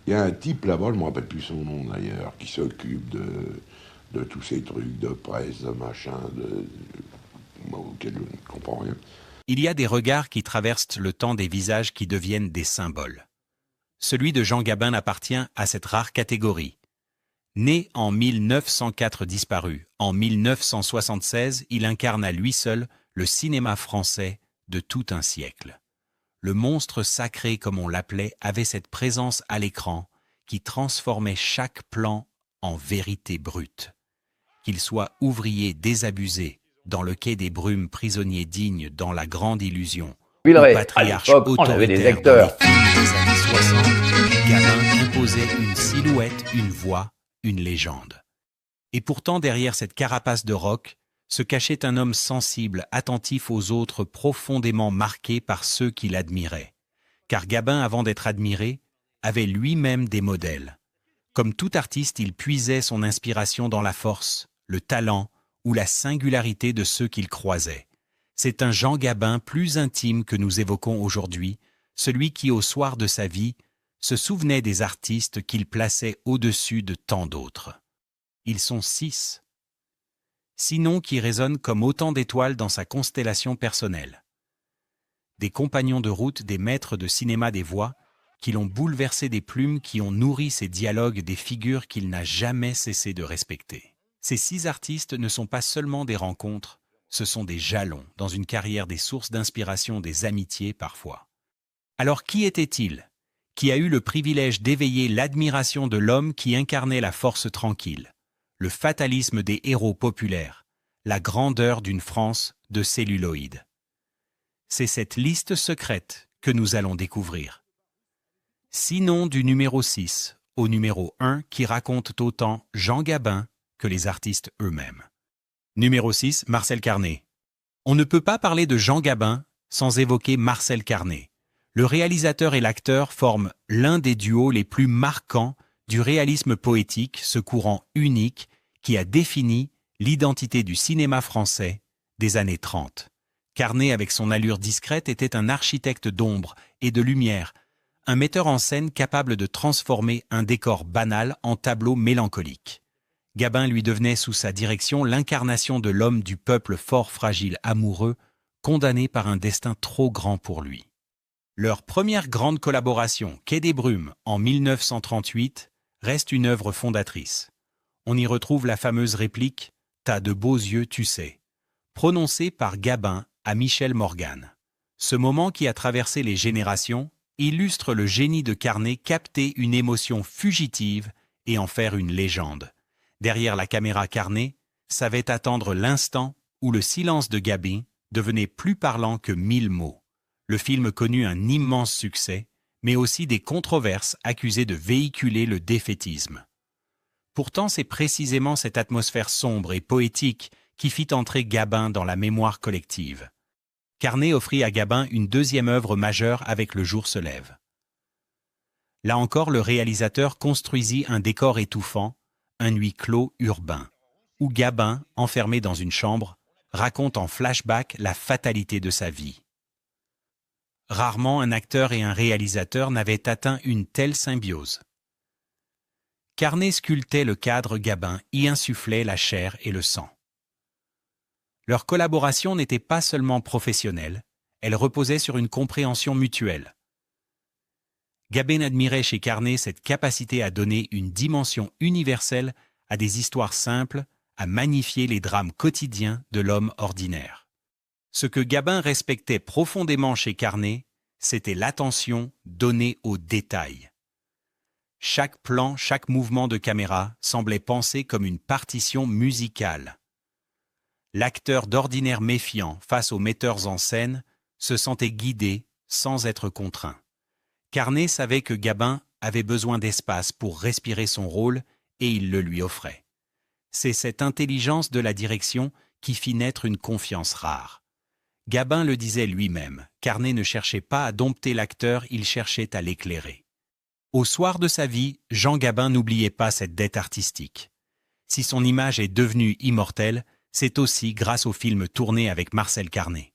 Il y a un type là-bas, je ne me rappelle plus son nom d'ailleurs, qui s'occupe de tous ces trucs de presse, de machin, moi, auquel je ne comprends rien. Il y a des regards qui traversent le temps, des visages qui deviennent des symboles. Celui de Jean Gabin appartient à cette rare catégorie. Né en 1904, disparu en 1976, il incarne à lui seul le cinéma français de tout un siècle. Le monstre sacré, comme on l'appelait, avait cette présence à l'écran qui transformait chaque plan en vérité brute. Qu'il soit ouvrier désabusé dans le quai des Brumes, prisonnier digne dans La Grande Illusion, ou patriarche autoritaire dans les films des années 60, Gabin imposait une silhouette, une voix, une légende. Et pourtant, derrière cette carapace de roc, se cachait un homme sensible, attentif aux autres, profondément marqué par ceux qui l'admiraient. Car Gabin, avant d'être admiré, avait lui-même des modèles. Comme tout artiste, il puisait son inspiration dans la force, le talent ou la singularité de ceux qu'il croisait. C'est un Jean Gabin plus intime que nous évoquons aujourd'hui, celui qui, au soir de sa vie, se souvenait des artistes qu'il plaçait au-dessus de tant d'autres. Ils sont 6. 6 noms qui résonnent comme autant d'étoiles dans sa constellation personnelle. Des compagnons de route, des maîtres de cinéma des voix, qui l'ont bouleversé, des plumes qui ont nourri ses dialogues, des figures qu'il n'a jamais cessé de respecter. Ces 6 artistes ne sont pas seulement des rencontres, ce sont des jalons dans une carrière, des sources d'inspiration, des amitiés parfois. Alors qui était-il ? Qui a eu le privilège d'éveiller l'admiration de l'homme qui incarnait la force tranquille, le fatalisme des héros populaires, la grandeur d'une France de celluloïd. C'est cette liste secrète que nous allons découvrir. 6 noms du numéro 6 au numéro 1 qui racontent autant Jean Gabin que les artistes eux-mêmes. Numéro 6, Marcel Carné. On ne peut pas parler de Jean Gabin sans évoquer Marcel Carné. Le réalisateur et l'acteur forment l'un des duos les plus marquants du réalisme poétique, ce courant unique qui a défini l'identité du cinéma français des années 30. Carné, avec son allure discrète, était un architecte d'ombre et de lumière, un metteur en scène capable de transformer un décor banal en tableau mélancolique. Gabin lui devenait sous sa direction l'incarnation de l'homme du peuple fort, fragile, amoureux, condamné par un destin trop grand pour lui. Leur première grande collaboration, Quai des Brumes, en 1938, reste une œuvre fondatrice. On y retrouve la fameuse réplique « T'as de beaux yeux, tu sais », prononcée par Gabin à Michel Morgan. Ce moment qui a traversé les générations illustre le génie de Carné, capter une émotion fugitive et en faire une légende. Derrière la caméra, Carné savait attendre l'instant où le silence de Gabin devenait plus parlant que 1000 mots. Le film connut un immense succès, mais aussi des controverses accusées de véhiculer le défaitisme. Pourtant, c'est précisément cette atmosphère sombre et poétique qui fit entrer Gabin dans la mémoire collective. Carné offrit à Gabin une deuxième œuvre majeure avec Le jour se lève. Là encore, le réalisateur construisit un décor étouffant, un huis clos urbain, où Gabin, enfermé dans une chambre, raconte en flashback la fatalité de sa vie. Rarement un acteur et un réalisateur n'avaient atteint une telle symbiose. Carné sculptait le cadre, Gabin y insufflait la chair et le sang. Leur collaboration n'était pas seulement professionnelle, elle reposait sur une compréhension mutuelle. Gabin admirait chez Carné cette capacité à donner une dimension universelle à des histoires simples, à magnifier les drames quotidiens de l'homme ordinaire. Ce que Gabin respectait profondément chez Carné, c'était l'attention donnée aux détails. Chaque plan, chaque mouvement de caméra semblait pensé comme une partition musicale. L'acteur d'ordinaire méfiant face aux metteurs en scène se sentait guidé sans être contraint. Carné savait que Gabin avait besoin d'espace pour respirer son rôle et il le lui offrait. C'est cette intelligence de la direction qui fit naître une confiance rare. Gabin le disait lui-même, Carné ne cherchait pas à dompter l'acteur, il cherchait à l'éclairer. Au soir de sa vie, Jean Gabin n'oubliait pas cette dette artistique. Si son image est devenue immortelle, c'est aussi grâce au film tourné avec Marcel Carné.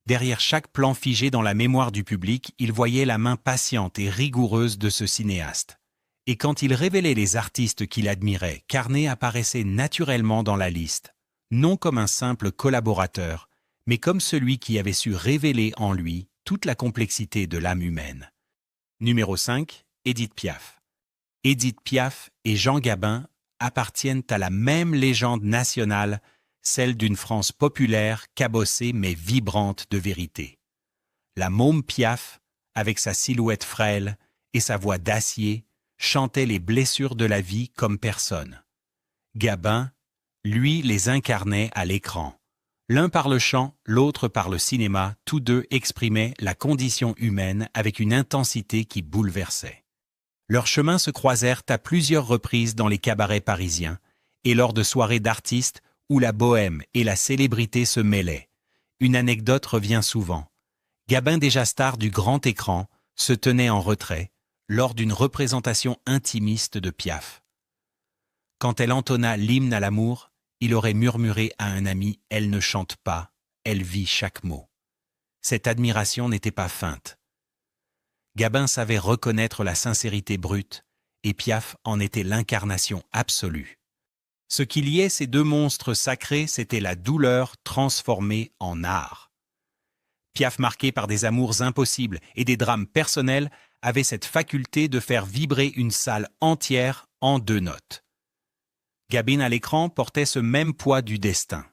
Derrière chaque plan figé dans la mémoire du public, il voyait la main patiente et rigoureuse de ce cinéaste. Et quand il révélait les artistes qu'il admirait, Carnet apparaissait naturellement dans la liste, non comme un simple collaborateur, mais comme celui qui avait su révéler en lui toute la complexité de l'âme humaine. Numéro 5, Édith Piaf. Édith Piaf et Jean Gabin appartiennent à la même légende nationale, celle d'une France populaire, cabossée mais vibrante de vérité. La môme Piaf, avec sa silhouette frêle et sa voix d'acier, chantait les blessures de la vie comme personne. Gabin, lui, les incarnait à l'écran. L'un par le chant, l'autre par le cinéma, tous deux exprimaient la condition humaine avec une intensité qui bouleversait. Leurs chemins se croisèrent à plusieurs reprises dans les cabarets parisiens et lors de soirées d'artistes où la bohème et la célébrité se mêlaient. Une anecdote revient souvent. Gabin, déjà star du grand écran, se tenait en retrait lors d'une représentation intimiste de Piaf. Quand elle entonna l'hymne à l'amour, il aurait murmuré à un ami « Elle ne chante pas, elle vit chaque mot ». Cette admiration n'était pas feinte. Gabin savait reconnaître la sincérité brute, et Piaf en était l'incarnation absolue. Ce qui liait ces deux monstres sacrés, c'était la douleur transformée en art. Piaf, marqué par des amours impossibles et des drames personnels, avait cette faculté de faire vibrer une salle entière en 2 notes. Gabin à l'écran portait ce même poids du destin.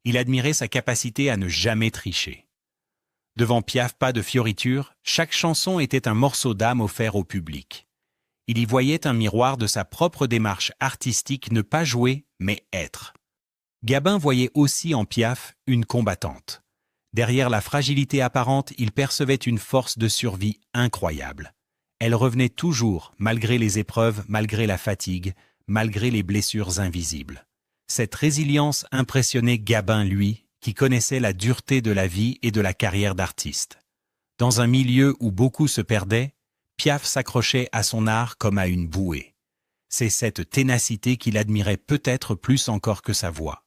Il admirait sa capacité à ne jamais tricher. Devant Piaf, pas de fioritures, chaque chanson était un morceau d'âme offert au public. Il y voyait un miroir de sa propre démarche artistique, ne pas jouer, mais être. Gabin voyait aussi en Piaf une combattante. Derrière la fragilité apparente, il percevait une force de survie incroyable. Elle revenait toujours, malgré les épreuves, malgré la fatigue, malgré les blessures invisibles. Cette résilience impressionnait Gabin, lui, qui connaissait la dureté de la vie et de la carrière d'artiste. Dans un milieu où beaucoup se perdaient, Piaf s'accrochait à son art comme à une bouée. C'est cette ténacité qu'il admirait peut-être plus encore que sa voix.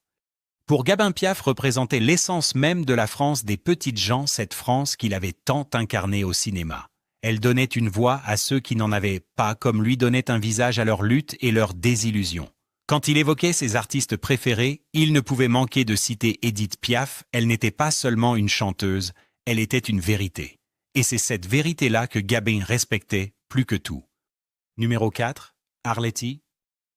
Pour Gabin, Piaf représentait l'essence même de la France des petites gens, cette France qu'il avait tant incarnée au cinéma. Elle donnait une voix à ceux qui n'en avaient pas, comme lui donnait un visage à leur lutte et leur désillusion. Quand il évoquait ses artistes préférés, il ne pouvait manquer de citer Édith Piaf. Elle n'était pas seulement une chanteuse, elle était une vérité. Et c'est cette vérité-là que Gabin respectait plus que tout. Numéro 4, Arletty.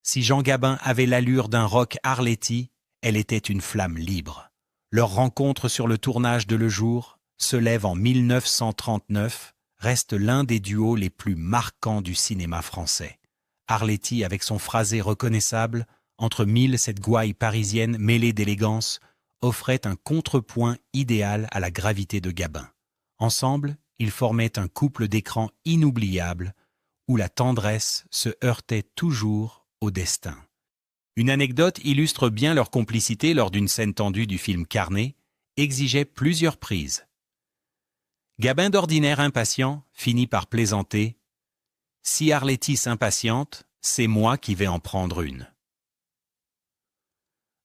Si Jean Gabin avait l'allure d'un rock Arletty, elle était une flamme libre. Leur rencontre sur le tournage de Le Jour se lève en 1939, reste l'un des duos les plus marquants du cinéma français. Arletty, avec son phrasé reconnaissable, entre mille cette gouaille parisienne mêlée d'élégance, offrait un contrepoint idéal à la gravité de Gabin. Ensemble, ils formaient un couple d'écran inoubliable, où la tendresse se heurtait toujours au destin. Une anecdote illustre bien leur complicité lors d'une scène tendue du film Carnet, exigeait plusieurs prises. Gabin, d'ordinaire impatient, finit par plaisanter « Si Arletty s'impatiente, c'est moi qui vais en prendre une. »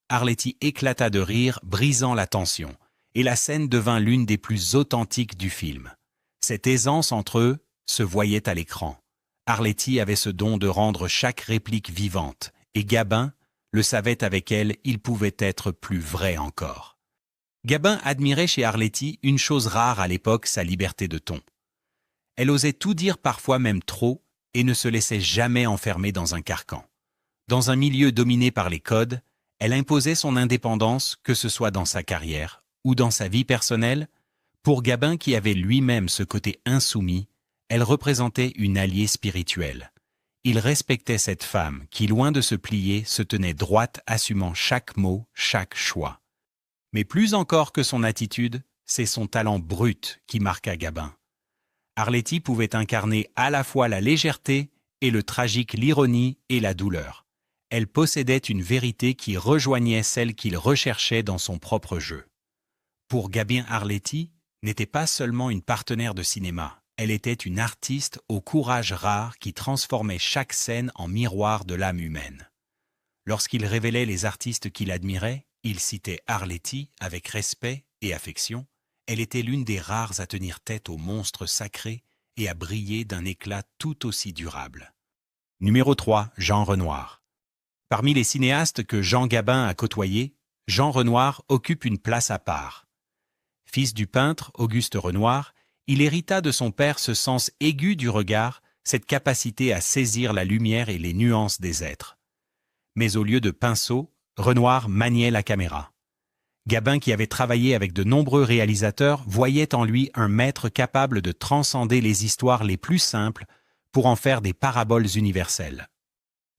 Arletty éclata de rire, brisant la tension, et la scène devint l'une des plus authentiques du film. Cette aisance entre eux se voyait à l'écran. Arletty avait ce don de rendre chaque réplique vivante, et Gabin le savait, avec elle, il pouvait être plus vrai encore. Gabin admirait chez Arletty une chose rare à l'époque, sa liberté de ton. Elle osait tout dire, parfois même trop, et ne se laissait jamais enfermer dans un carcan. Dans un milieu dominé par les codes, elle imposait son indépendance, que ce soit dans sa carrière ou dans sa vie personnelle. Pour Gabin, qui avait lui-même ce côté insoumis, elle représentait une alliée spirituelle. Il respectait cette femme qui, loin de se plier, se tenait droite, assumant chaque mot, chaque choix. Mais plus encore que son attitude, c'est son talent brut qui marqua Gabin. Arletty pouvait incarner à la fois la légèreté et le tragique, l'ironie et la douleur. Elle possédait une vérité qui rejoignait celle qu'il recherchait dans son propre jeu. Pour Gabin, Arletty n'était pas seulement une partenaire de cinéma. Elle était une artiste au courage rare qui transformait chaque scène en miroir de l'âme humaine. Lorsqu'il révélait les artistes qu'il admirait, il citait Arletty avec respect et affection. Elle était l'une des rares à tenir tête aux monstres sacrés et à briller d'un éclat tout aussi durable. Numéro 3, Jean Renoir. Parmi les cinéastes que Jean Gabin a côtoyés, Jean Renoir occupe une place à part. Fils du peintre Auguste Renoir, il hérita de son père ce sens aigu du regard, cette capacité à saisir la lumière et les nuances des êtres. Mais au lieu de pinceau, Renoir maniait la caméra. Gabin, qui avait travaillé avec de nombreux réalisateurs, voyait en lui un maître capable de transcender les histoires les plus simples pour en faire des paraboles universelles.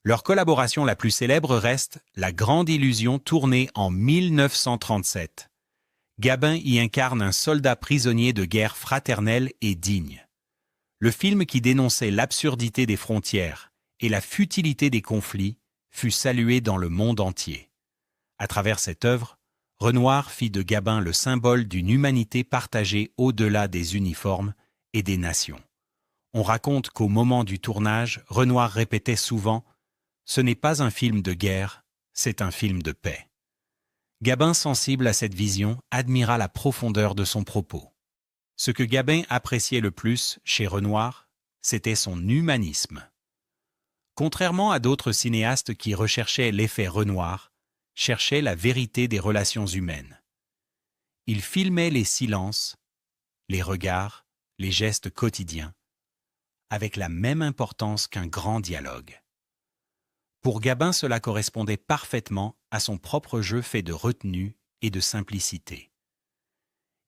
Leur collaboration la plus célèbre reste La Grande Illusion, tournée en 1937. Gabin y incarne un soldat prisonnier de guerre fraternel et digne. Le film, qui dénonçait l'absurdité des frontières et la futilité des conflits, fut salué dans le monde entier. À travers cette œuvre, Renoir fit de Gabin le symbole d'une humanité partagée au-delà des uniformes et des nations. On raconte qu'au moment du tournage, Renoir répétait souvent « Ce n'est pas un film de guerre, c'est un film de paix ». Gabin, sensible à cette vision, admira la profondeur de son propos. Ce que Gabin appréciait le plus chez Renoir, c'était son humanisme. Contrairement à d'autres cinéastes qui recherchaient l'effet Renoir, cherchait la vérité des relations humaines. Il filmait les silences, les regards, les gestes quotidiens, avec la même importance qu'un grand dialogue. Pour Gabin, cela correspondait parfaitement à son propre jeu fait de retenue et de simplicité.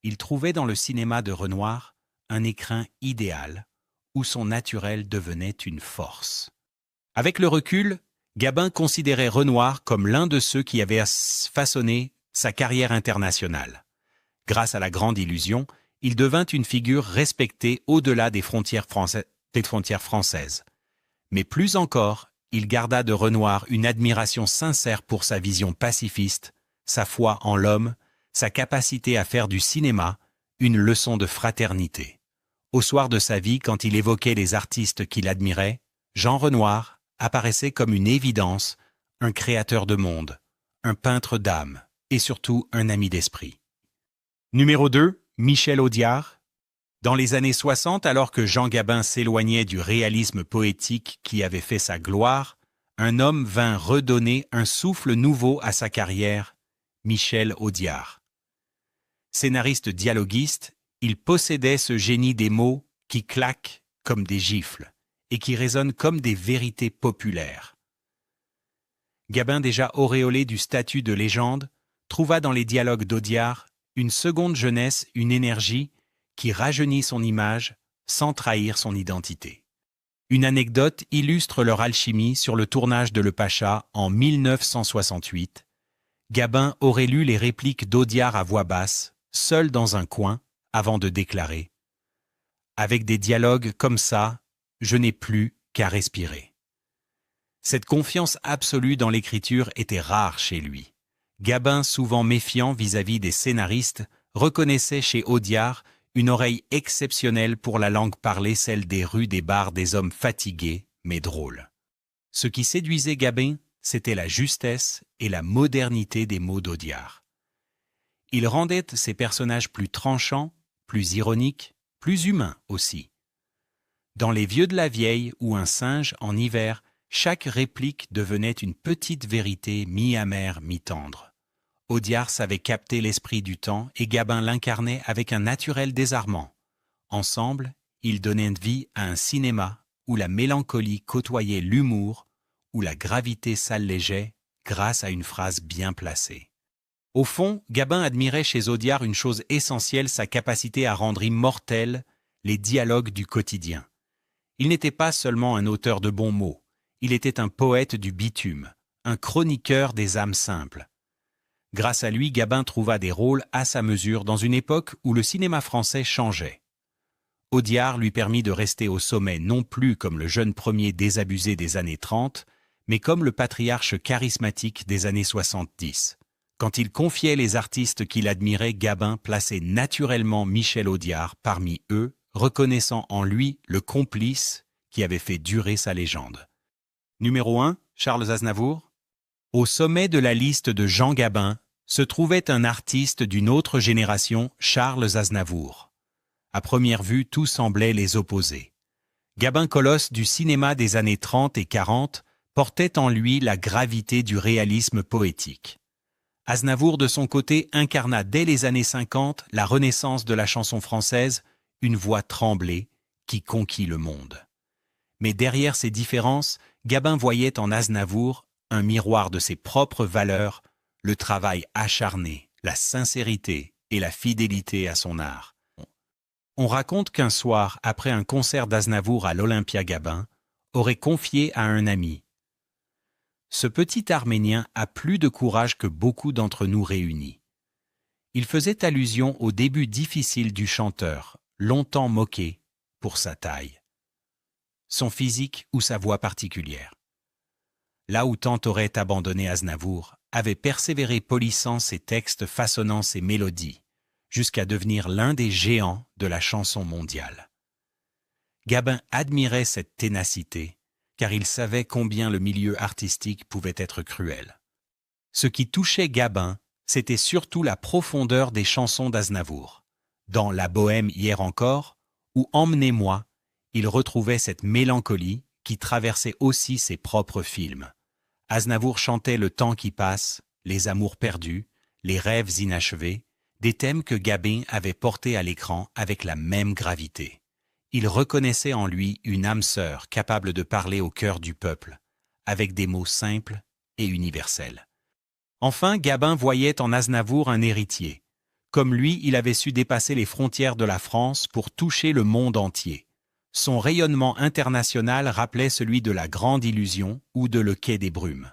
Il trouvait dans le cinéma de Renoir un écrin idéal où son naturel devenait une force. Avec le recul, Gabin considérait Renoir comme l'un de ceux qui avaient façonné sa carrière internationale. Grâce à La Grande Illusion, il devint une figure respectée au-delà des frontières françaises. Mais plus encore, il garda de Renoir une admiration sincère pour sa vision pacifiste, sa foi en l'homme, sa capacité à faire du cinéma une leçon de fraternité. Au soir de sa vie, quand il évoquait les artistes qu'il admirait, Jean Renoir apparaissait comme une évidence, un créateur de monde, un peintre d'âme et surtout un ami d'esprit. Numéro 2, Michel Audiard. Dans les années 60, alors que Jean Gabin s'éloignait du réalisme poétique qui avait fait sa gloire, un homme vint redonner un souffle nouveau à sa carrière, Michel Audiard. Scénariste dialoguiste, il possédait ce génie des mots qui claquent comme des gifles et qui résonnent comme des vérités populaires. Gabin, déjà auréolé du statut de légende, trouva dans les dialogues d'Audiard une seconde jeunesse, une énergie qui rajeunit son image sans trahir son identité. Une anecdote illustre leur alchimie sur le tournage de Le Pacha en 1968. Gabin aurait lu les répliques d'Audiard à voix basse, seul dans un coin, avant de déclarer « Avec des dialogues comme ça, je n'ai plus qu'à respirer ». Cette confiance absolue dans l'écriture était rare chez lui. Gabin, souvent méfiant vis-à-vis des scénaristes, reconnaissait chez Audiard une oreille exceptionnelle pour la langue parlée, celle des rues, des bars, des hommes fatigués, mais drôles. Ce qui séduisait Gabin, c'était la justesse et la modernité des mots d'Audiard. Il rendait ses personnages plus tranchants, plus ironiques, plus humains aussi. Dans Les Vieux de la Vieille ou Un singe en hiver, chaque réplique devenait une petite vérité mi-amère, mi-tendre. Audiard savait capter l'esprit du temps et Gabin l'incarnait avec un naturel désarmant. Ensemble, ils donnaient vie à un cinéma où la mélancolie côtoyait l'humour, où la gravité s'allégeait grâce à une phrase bien placée. Au fond, Gabin admirait chez Audiard une chose essentielle, sa capacité à rendre immortels les dialogues du quotidien. Il n'était pas seulement un auteur de bons mots, il était un poète du bitume, un chroniqueur des âmes simples. Grâce à lui, Gabin trouva des rôles à sa mesure dans une époque où le cinéma français changeait. Audiard lui permit de rester au sommet non plus comme le jeune premier désabusé des années 30, mais comme le patriarche charismatique des années 70. Quand il confiait les artistes qu'il admirait, Gabin plaçait naturellement Michel Audiard parmi eux, reconnaissant en lui le complice qui avait fait durer sa légende. Numéro 1, Charles Aznavour. Au sommet de la liste de Jean Gabin se trouvait un artiste d'une autre génération, Charles Aznavour. À première vue, tout semblait les opposer. Gabin Colosse du cinéma des années 30 et 40 portait en lui la gravité du réalisme poétique. Aznavour, de son côté, incarna dès les années 50 la renaissance de la chanson française, une voix tremblée qui conquit le monde. Mais derrière ces différences, Gabin voyait en Aznavour un miroir de ses propres valeurs, le travail acharné, la sincérité et la fidélité à son art. On raconte qu'un soir, après un concert d'Aznavour à l'Olympia, Gabin aurait confié à un ami: « Ce petit Arménien a plus de courage que beaucoup d'entre nous réunis. » Il faisait allusion au début difficile du chanteur, longtemps moqué pour sa taille, son physique ou sa voix particulière. Là où tant aurait abandonné Aznavour, avait persévéré polissant ses textes, façonnant ses mélodies, jusqu'à devenir l'un des géants de la chanson mondiale. Gabin admirait cette ténacité, car il savait combien le milieu artistique pouvait être cruel. Ce qui touchait Gabin, c'était surtout la profondeur des chansons d'Aznavour. Dans La Bohème hier encore, ou Emmenez-moi, il retrouvait cette mélancolie qui traversait aussi ses propres films. Aznavour chantait le temps qui passe, les amours perdus, les rêves inachevés, des thèmes que Gabin avait portés à l'écran avec la même gravité. Il reconnaissait en lui une âme sœur capable de parler au cœur du peuple, avec des mots simples et universels. Enfin, Gabin voyait en Aznavour un héritier. Comme lui, il avait su dépasser les frontières de la France pour toucher le monde entier. Son rayonnement international rappelait celui de La Grande Illusion ou de Le Quai des Brumes.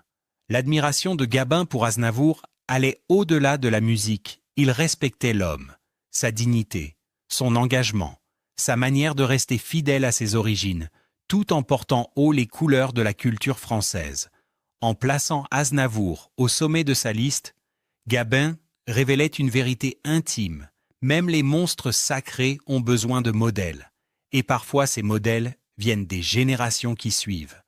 L'admiration de Gabin pour Aznavour allait au-delà de la musique. Il respectait l'homme, sa dignité, son engagement, sa manière de rester fidèle à ses origines, tout en portant haut les couleurs de la culture française. En plaçant Aznavour au sommet de sa liste, Gabin révélait une vérité intime. Même les monstres sacrés ont besoin de modèles. Et parfois ces modèles viennent des générations qui suivent.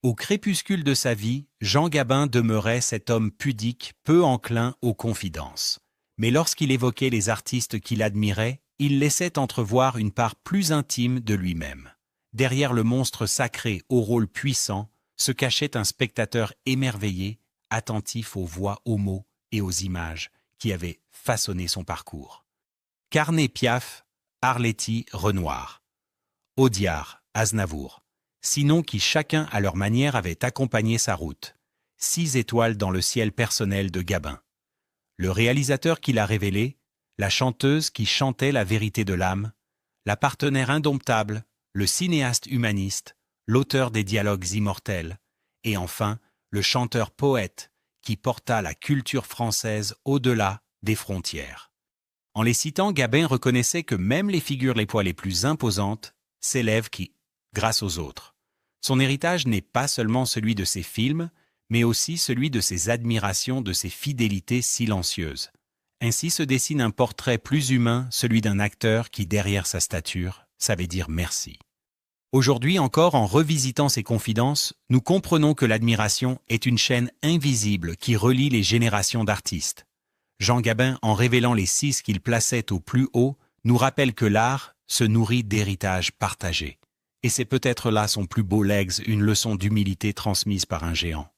Au crépuscule de sa vie, Jean Gabin demeurait cet homme pudique, peu enclin aux confidences. Mais lorsqu'il évoquait les artistes qu'il admirait, il laissait entrevoir une part plus intime de lui-même. Derrière le monstre sacré au rôle puissant, se cachait un spectateur émerveillé, attentif aux voix, aux mots et aux images qui avaient façonné son parcours. Carnet, Piaf, Arletty, Renoir. Audiard, Aznavour, 6 noms qui chacun à leur manière avaient accompagné sa route. 6 étoiles dans le ciel personnel de Gabin. Le réalisateur qui l'a révélé, la chanteuse qui chantait la vérité de l'âme, la partenaire indomptable, le cinéaste humaniste, l'auteur des dialogues immortels, et enfin le chanteur-poète qui porta la culture française au-delà des frontières. En les citant, Gabin reconnaissait que même les figures les plus imposantes s'élève grâce aux autres. Son héritage n'est pas seulement celui de ses films, mais aussi celui de ses admirations, de ses fidélités silencieuses. Ainsi se dessine un portrait plus humain, celui d'un acteur qui, derrière sa stature, savait dire merci. Aujourd'hui encore, en revisitant ses confidences, nous comprenons que l'admiration est une chaîne invisible qui relie les générations d'artistes. Jean Gabin, en révélant les 6 qu'il plaçait au plus haut, nous rappelle que l'art se nourrit d'héritage partagé. Et c'est peut-être là son plus beau legs, une leçon d'humilité transmise par un géant.